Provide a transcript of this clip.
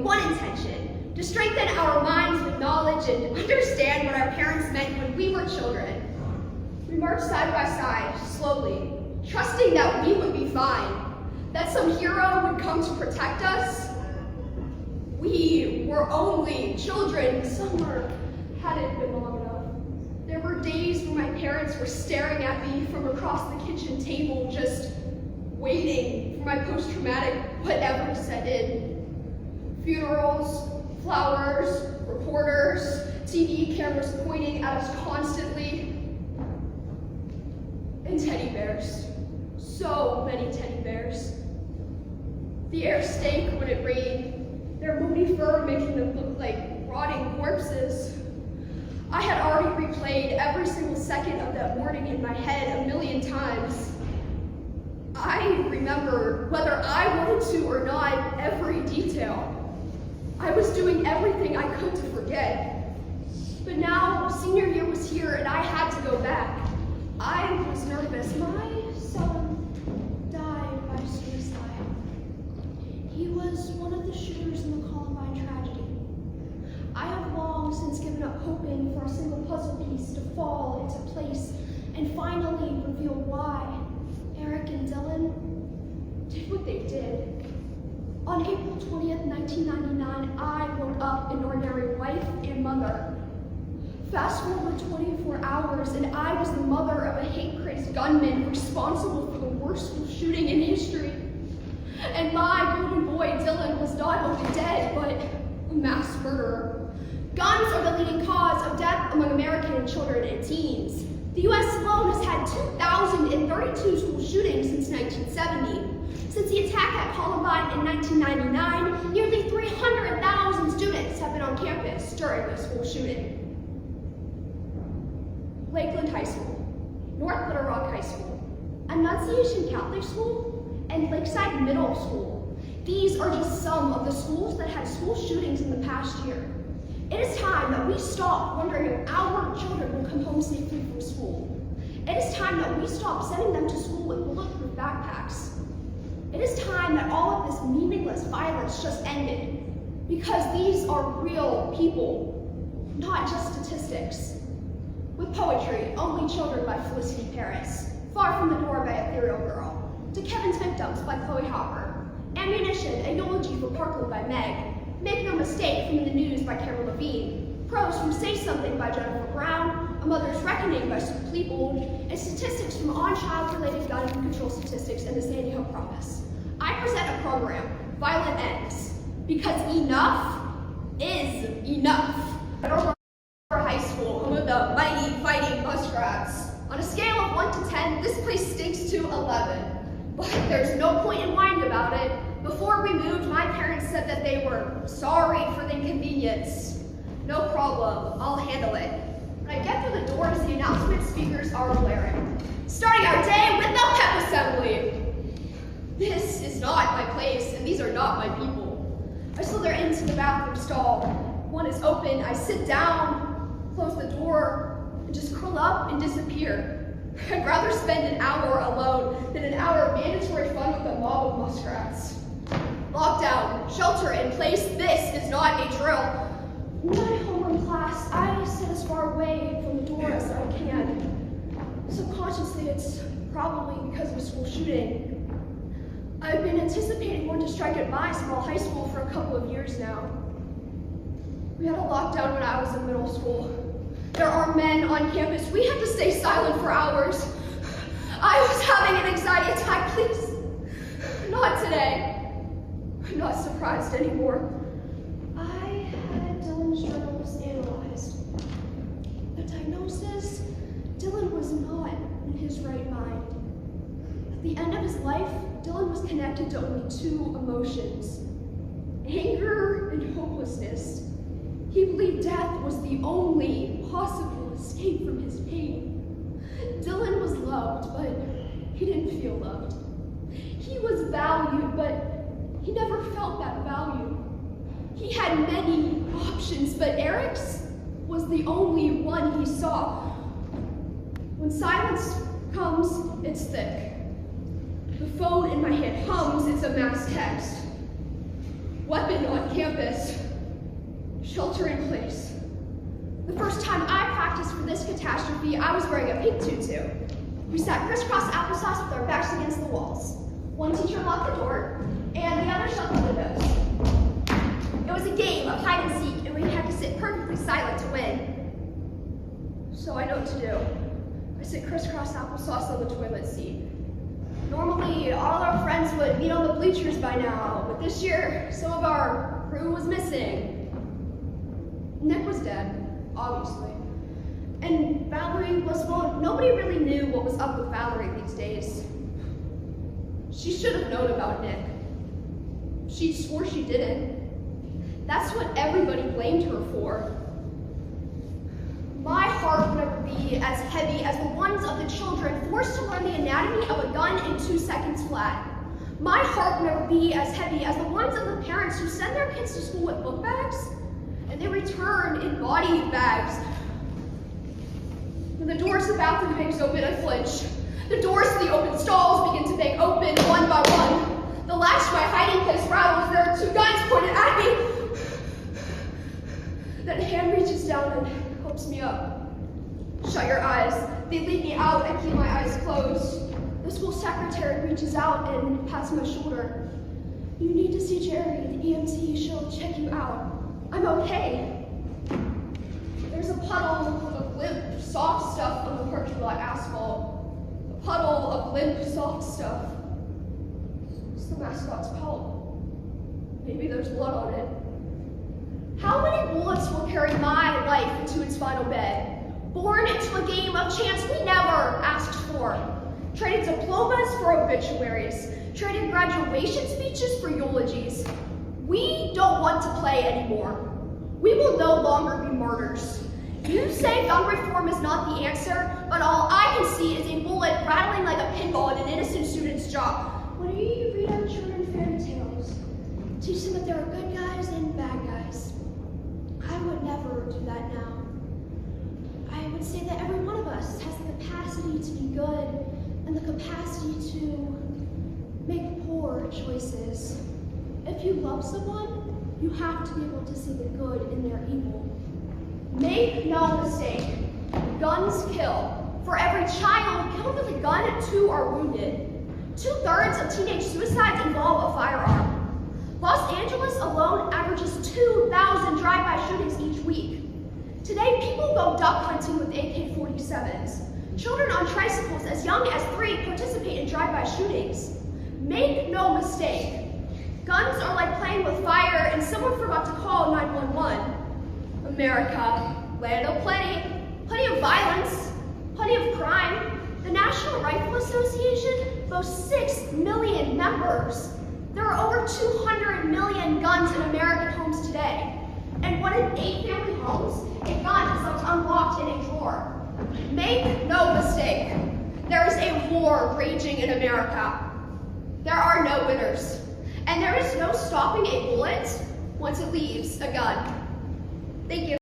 one intention: to strengthen our minds with knowledge and understand what our parents meant when we were children. We marched side by side, slowly, trusting that we would be fine, that some hero would come to protect us. We were only children. Summer hadn't been long enough. There were days when my parents were staring at me from across the kitchen table, just waiting for my post-traumatic whatever to set in. Funerals, flowers, reporters, TV cameras pointing at us constantly, and teddy bears. So many teddy bears. The air stank when it rained, their moody fur making them look like rotting corpses. I had already replayed every single second of that morning in my head a million times. I remember, whether I wanted to or not, every detail. I was doing everything I could to forget. But now, senior year was here and I had to go back. I was nervous. My son died by suicide. He was one of the shooters in the Columbine tragedy. I have long since given up hoping for a single puzzle piece to fall into place and finally reveal why Eric and Dylan did what they did. On April 20th, 1999, I woke up an ordinary wife and mother. Fast forward 24 hours, and I was the mother of a hate-crazed gunman responsible for the worst school shooting in history. And my golden boy, Dylan, was not only dead, but a mass murderer. Guns are the leading cause of death among American children and teens. The U.S. alone has had 2,032 school shootings since 1970. Since the attack at Columbine in 1999, nearly 300,000 students have been on campus during the school shooting. Lakeland High School, North Little Rock High School, Annunciation Catholic School, and Lakeside Middle School. These are just some of the schools that had school shootings in the past year. It is time that we stop wondering if our children will come home safely from school. It is time that we stop sending them to school with bulletproof backpacks. It is time that all of this meaningless violence just ended, because these are real people, not just statistics. With poetry, Only Children by Felicity Paris, Far from the Door by Ethereal Girl, To Kevin's Victims by Chloe Hopper, Ammunition, A Eulogy for Parkland by Meg, Make No Mistake from the News by Carol Levine, Prose from Say Something by Jennifer Brown, A Mother's Reckoning by Sue Klebold, and statistics from On-Child-Related Gun Control Statistics and the Sandy Hook Promise. I present a program, Violent Ends, because enough is enough. Middle High School, home of the mighty fighting muskrats. On a scale of 1 to 10, this place stinks to 11. But there's no point in whining about it. Before we moved, my parents said that they were sorry for the inconvenience. No problem, I'll handle it. When I get through the doors, the announcement speakers are blaring. Starting our day with the pep assembly. This is not my place, and these are not my people. I slither into the bathroom stall. One is open, I sit down, close the door, and just curl up and disappear. I'd rather spend an hour alone than an hour of mandatory fun with a mob of muskrats. Lockdown, shelter in place, this is not a drill. In my homeroom class, I sit as far away from the door as I can. Subconsciously, it's probably because of a school shooting. I've been anticipating one to strike at my small high school for a couple of years now. We had a lockdown when I was in middle school. There are men on campus. We had to stay silent for hours. I was having an anxiety attack, please. Not today. I'm not surprised anymore. I had Dylan's journals analyzed. The diagnosis, Dylan was not in his right mind. At the end of his life, Dylan was connected to only 2 emotions: anger and hopelessness. He believed death was the only possible escape from his pain. Dylan was loved, but he didn't feel loved. He was valued, but he never felt that value. He had many options, but Eric's was the only one he saw. When silence comes, it's thick. The phone in my hand hums, it's a mass text. Weapon on campus. Shelter in place. The first time I practiced for this catastrophe, I was wearing a pink tutu. We sat crisscross applesauce with our backs against the walls. One teacher locked the door, and the other shut the windows. It was a game of hide and seek, and we had to sit perfectly silent to win. So I know what to do. I sit crisscross applesauce on the toilet seat. Normally, all our friends would meet on the bleachers by now, but this year, some of our crew was missing. Nick was dead, obviously. And Valerie was, well, nobody really knew what was up with Valerie these days. She should have known about Nick. She swore she didn't. That's what everybody blamed her for. My heart would never be as heavy as the ones of the children forced to learn the anatomy of a gun in 2 seconds flat. My heart would never be as heavy as the ones of the parents who send their kids to school with book bags, and they return in body bags. When the doors to the bathroom bangs open, I flinch. The doors to the open stalls begin to bang open one by one. The latch to my hiding place rattles. There are 2 guns pointed at me. That hand reaches down and helps me up. Shut your eyes. They lead me out and keep my eyes closed. The school secretary reaches out and pats my shoulder. You need to see Jerry. The EMT, she'll check you out. I'm okay. There's a puddle of limp, soft stuff on the parking lot asphalt. A puddle of limp, soft stuff. It's the mascot's pelt. Maybe there's blood on it. How many bullets will carry my life into its final bed? Born into a game of chance we never asked for. Traded diplomas for obituaries. Traded graduation speeches for eulogies. We don't want to play anymore. We will no longer be martyrs. You say gun reform is not the answer, but all I can see is a bullet rattling like a pinball in an innocent student's jaw. When you read our children fairy tales, teach them that there are good guys and bad guys. I would never do that now. I would say that every one of us has the capacity to be good and the capacity to make poor choices. If you love someone, you have to be able to see the good in their evil. Make no mistake, guns kill. For every child killed with a gun, 2 are wounded. 2/3 of teenage suicides involve a firearm. Los Angeles alone averages 2,000 drive-by shootings each week. Today, people go duck hunting with AK-47s. Children on tricycles as young as 3 participate in drive-by shootings. Make no mistake, guns are like playing with fire and someone forgot to call 911. America, land of plenty, plenty of violence, plenty of crime. The National Rifle Association boasts 6 million members. There are over 200 million guns in American homes today. And 1 in 8 family homes, a gun is left unlocked in a drawer. Make no mistake, there is a war raging in America. There are no winners. And there is no stopping a bullet once it leaves a gun. Thank you.